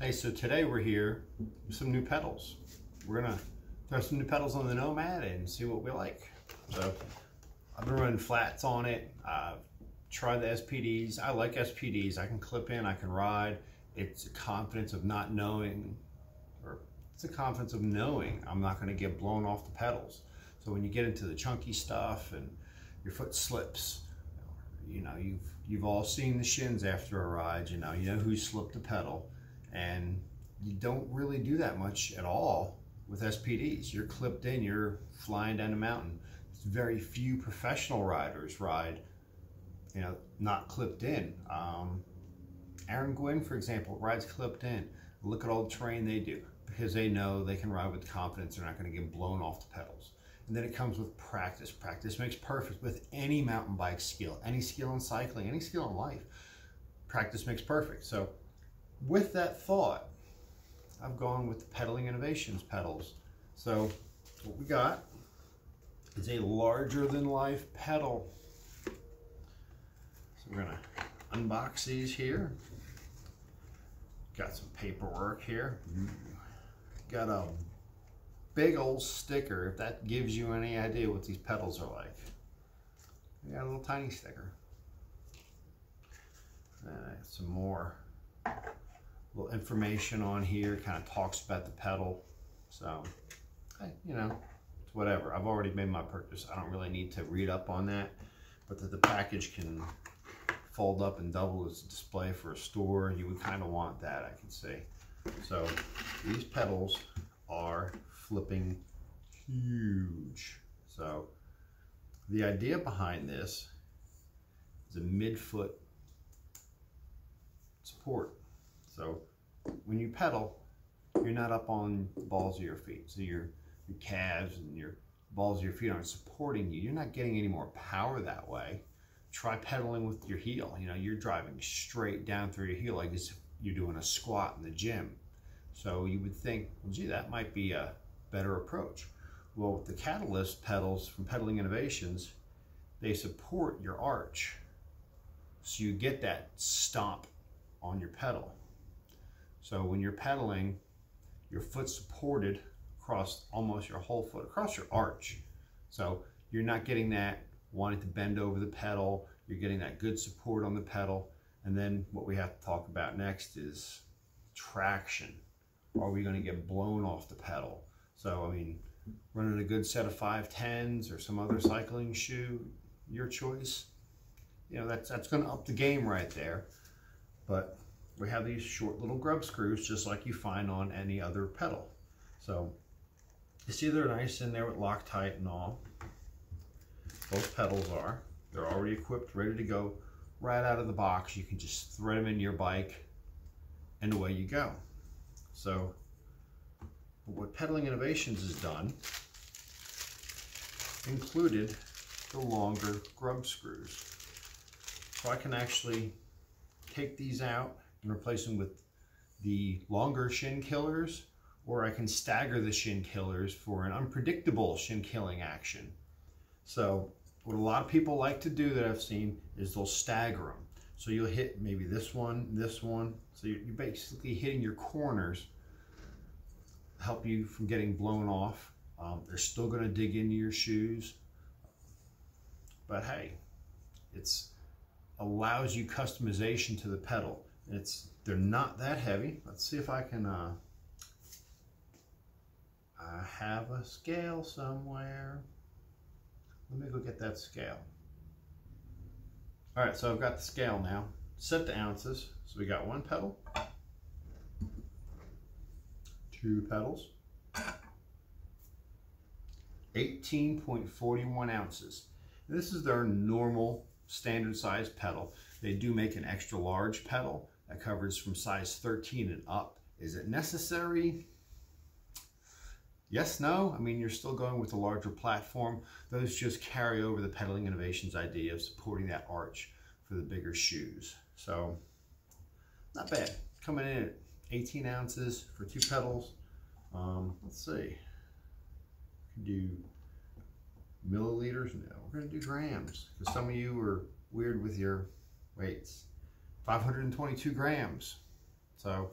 Hey, so today we're here with some new pedals. We're gonna throw some new pedals on the Nomad and see what we like. So I've been running flats on it. I've tried the SPDs. I like SPDs. I can clip in, I can ride. It's a confidence of not knowing, or it's a confidence of knowing I'm not gonna get blown off the pedals. So when you get into the chunky stuff and your foot slips, you know, you've all seen the shins after a ride, you know who slipped the pedal. And you don't really do that much at all with SPDs. You're clipped in, you're flying down the mountain. Very few professional riders ride, not clipped in. Aaron Gwin, for example, rides clipped in. Look at all the terrain they do because they know they can ride with confidence. They're not going to get blown off the pedals. And then it comes with practice. Practice makes perfect with any mountain bike skill, any skill in cycling, any skill in life. Practice makes perfect. So with that thought, I've gone with the Pedaling Innovations pedals. So what we got is a larger than life pedal. So we're gonna unbox these here. Got some paperwork here. Got a big old sticker, if that gives you any idea what these pedals are like. We got a little tiny sticker. And some more little information on here, kind of talks about the pedal. So, hey, it's whatever. I've already made my purchase. I don't really need to read up on that, but that the package can fold up and double as a display for a store. You would kind of want that, I can see. So these pedals are flipping huge. So the idea behind this is a midfoot support. So when you pedal, you're not up on the balls of your feet. So your calves and your balls of your feet aren't supporting you. You're not getting any more power that way. Try pedaling with your heel. You're driving straight down through your heel like as if you're doing a squat in the gym. So you would think, well, gee, that might be a better approach. Well, with the Catalyst pedals from Pedaling Innovations, they support your arch. So you get that stomp on your pedal. So when you're pedaling, your foot's supported across almost your whole foot, across your arch. So you're not getting that wanting to bend over the pedal. You're getting that good support on the pedal. And then what we have to talk about next is traction. Are we going to get blown off the pedal? So, I mean, running a good set of 510s or some other cycling shoe, your choice. That's going to up the game right there. But we have these short little grub screws just like you find on any other pedal. So you see they're nice in there with Loctite and all. Both pedals are. They're already equipped, ready to go right out of the box. You can just thread them into your bike and away you go. So what Pedaling Innovations has done included the longer grub screws. So I can actually take these out and replace them with the longer shin killers, or I can stagger the shin killers for an unpredictable shin killing action. So what a lot of people like to do that I've seen is they'll stagger them. So you'll hit maybe this one. So you're basically hitting your corners, help you from getting blown off. They're still going to dig into your shoes. But hey, it's allows you customization to the pedal. They're not that heavy. Let's see if I can, I have a scale somewhere. Let me go get that scale. All right, so I've got the scale now, set to ounces. So we got one pedal, two pedals, 18.41 ounces. This is their normal standard size pedal. They do make an extra large pedal that covers from size 13 and up. Is it necessary? Yes, no. I mean, you're still going with a larger platform. Those just carry over the Pedaling Innovations idea of supporting that arch for the bigger shoes. So, not bad. Coming in at 18 ounces for two pedals. Let's see. We can do milliliters. No, we're going to do grams because some of you are weird with your weights. 522 grams. So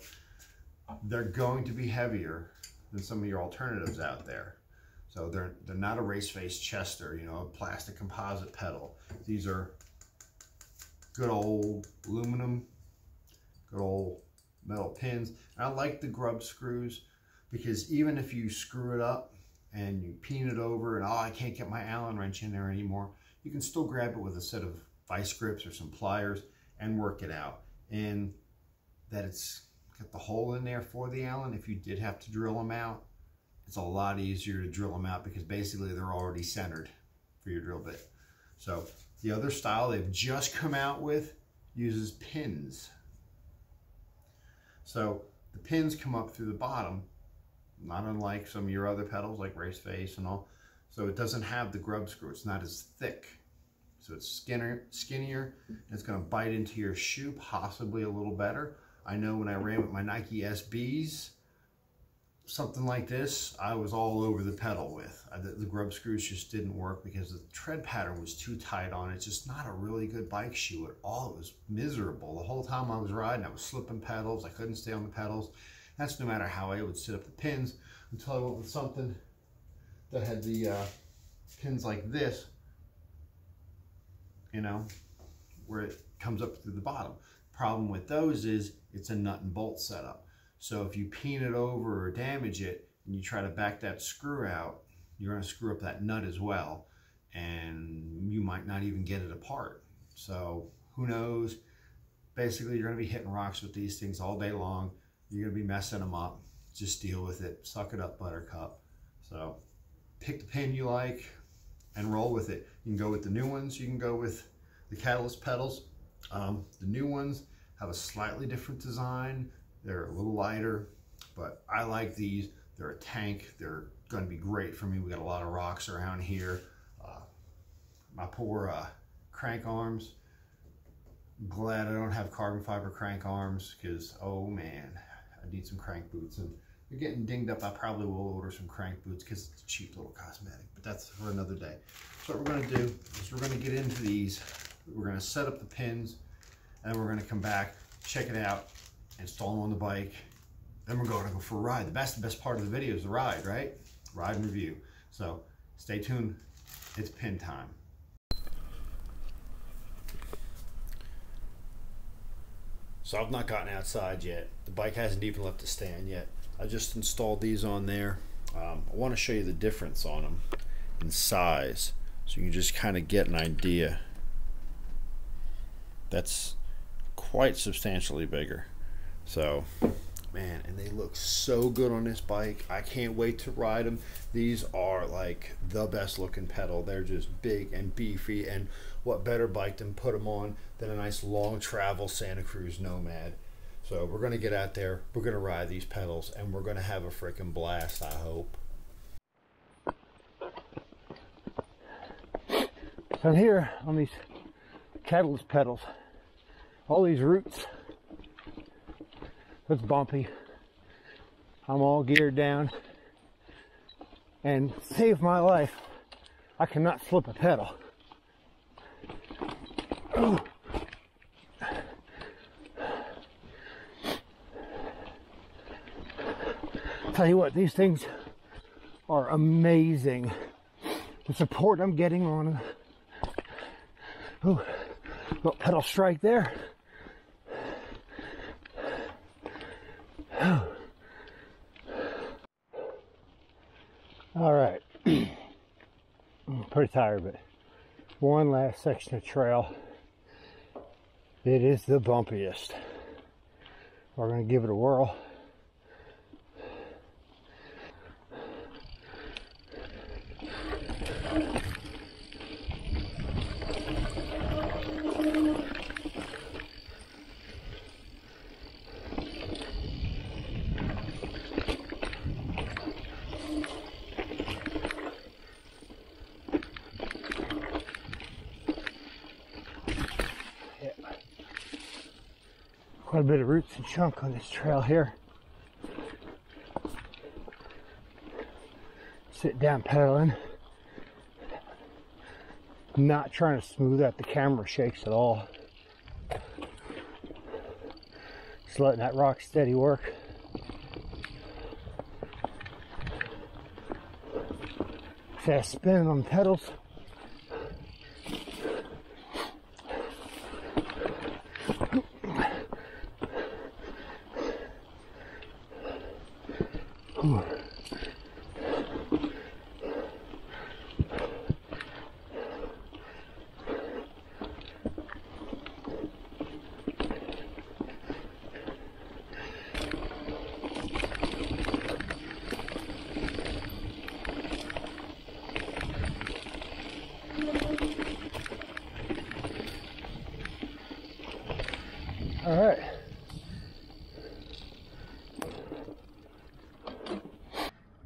they're going to be heavier than some of your alternatives out there. So they're not a race face Chester, you know, a plastic composite pedal. These are good old aluminum, good old metal pins. And I like the grub screws because even if you screw it up and you peen it over and, oh, I can't get my Allen wrench in there anymore, you can still grab it with a set of vice grips or some pliers and work it out. And that it's got the hole in there for the Allen. If you did have to drill them out, it's a lot easier to drill them out because basically they're already centered for your drill bit. So the other style they've just come out with uses pins. So the pins come up through the bottom, not unlike some of your other pedals like Race Face and all. So it doesn't have the grub screw. It's not as thick. So it's skinnier, and it's going to bite into your shoe possibly a little better. I know when I ran with my Nike SBs, something like this, I was all over the pedal with. The grub screws just didn't work because the tread pattern was too tight on it. It's just not a really good bike shoe at all. It was miserable. The whole time I was riding, I was slipping pedals. I couldn't stay on the pedals. That's no matter how I would sit up the pins, until I went with something that had the pins like this, you know, where it comes up through the bottom. Problem with those is it's a nut and bolt setup. So if you peen it over or damage it and you try to back that screw out, you're going to screw up that nut as well, and you might not even get it apart. So who knows? Basically, you're going to be hitting rocks with these things all day long. You're going to be messing them up. Just deal with it. Suck it up, buttercup. So pick the pin you like and roll with it. You can go with the new ones. You can go with the Catalyst pedals. The new ones have a slightly different design. They're a little lighter, but I like these. They're a tank. They're going to be great for me. We got a lot of rocks around here. My poor crank arms. I'm glad I don't have carbon fiber crank arms because, oh man, I need some crank boots. And they're getting dinged up. I probably will order some crank boots because it's a cheap little cosmetic, but that's for another day. So what we're going to do is we're going to get into these. We're going to set up the pins, and then we're going to come back, check it out, install them on the bike. Then we're going to go for a ride. The best part of the video is the ride, right? Ride and review. So stay tuned. It's pin time. So I've not gotten outside yet. The bike hasn't even left the stand yet. I just installed these on there. I want to show you the difference on them in size, so you can just kind of get an idea. That's quite substantially bigger. So, man, and they look so good on this bike. I can't wait to ride them. These are like the best looking pedal. They're just big and beefy, and what better bike than put them on than a nice long travel Santa Cruz Nomad. So we're going to get out there, we're going to ride these pedals, and we're going to have a freaking blast, I hope. So I'm here on these Catalyst pedals, all these roots. It's bumpy. I'm all geared down, and save my life, I cannot slip a pedal. Ooh. Tell you what, these things are amazing. The support I'm getting on them. Ooh, little pedal strike there. All right. I'm pretty tired, but one last section of trail. It is the bumpiest. We're going to give it a whirl. Quite a bit of roots and chunk on this trail here. Sit down pedaling. Not trying to smooth out the camera shakes at all. Just letting that rock steady work. fast spin on the pedals. Whew. All right.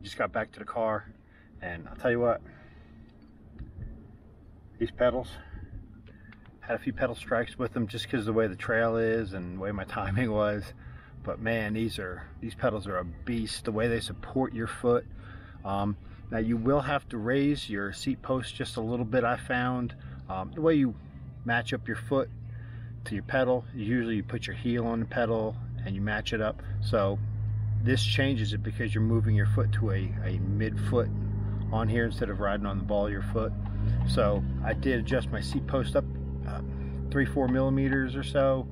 Just got back to the car, and I'll tell you what, these pedals, had a few pedal strikes with them just because of the way the trail is and the way my timing was. But man, these pedals are a beast. The way they support your foot. Now you will have to raise your seat post just a little bit, I found. The way you match up your foot to your pedal, usually you put your heel on the pedal and you match it up. So this changes it because you're moving your foot to a mid-foot on here instead of riding on the ball of your foot. So I did adjust my seat post up 3-4 millimeters or so,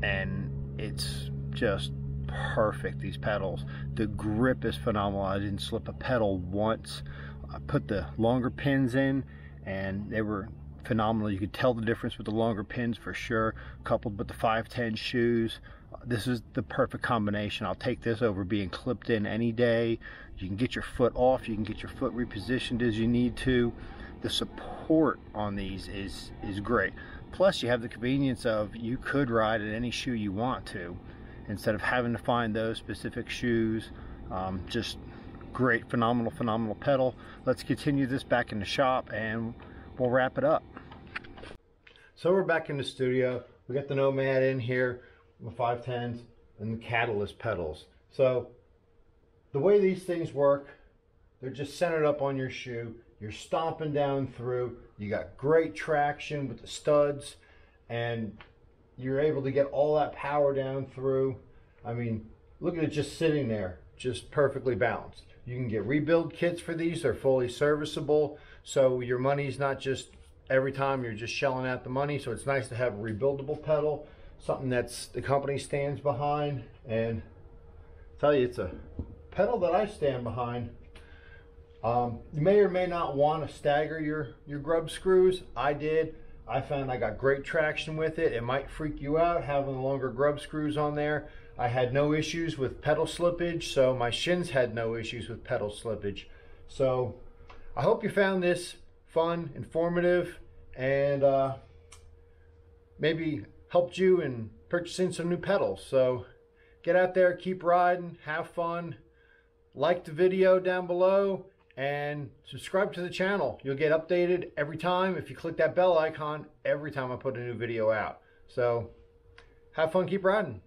and it's just perfect, these pedals. The grip is phenomenal. I didn't slip a pedal once. I put the longer pins in and they were phenomenal. You could tell the difference with the longer pins for sure, coupled with the 510 shoes. This is the perfect combination. I'll take this over being clipped in any day. You can get your foot off, you can get your foot repositioned as you need to. The support on these is great. Plus you have the convenience of you could ride in any shoe you want to instead of having to find those specific shoes. Just great, phenomenal pedal. Let's continue this back in the shop and we'll wrap it up. So we're back in the studio. We got the Nomad in here, the 510s and the Catalyst pedals. So the way these things work, they're just centered up on your shoe. You're stomping down through. You got great traction with the studs, and you're able to get all that power down through. I mean, look at it just sitting there, just perfectly balanced. You can get rebuild kits for these. They're fully serviceable, so your money's not just every time you're just shelling out the money. So it's nice to have a rebuildable pedal, something that's the company stands behind. And I'll tell you, it's a pedal that I stand behind. You may or may not want to stagger your grub screws. I did. I found I got great traction with it. It might freak you out having the longer grub screws on there. I had no issues with pedal slippage, so my shins had no issues with pedal slippage. So I hope you found this fun, informative, and maybe helped you in purchasing some new pedals. So get out there, keep riding, have fun, like the video down below, and subscribe to the channel. You'll get updated every time if you click that bell icon every time I put a new video out. So have fun, keep riding.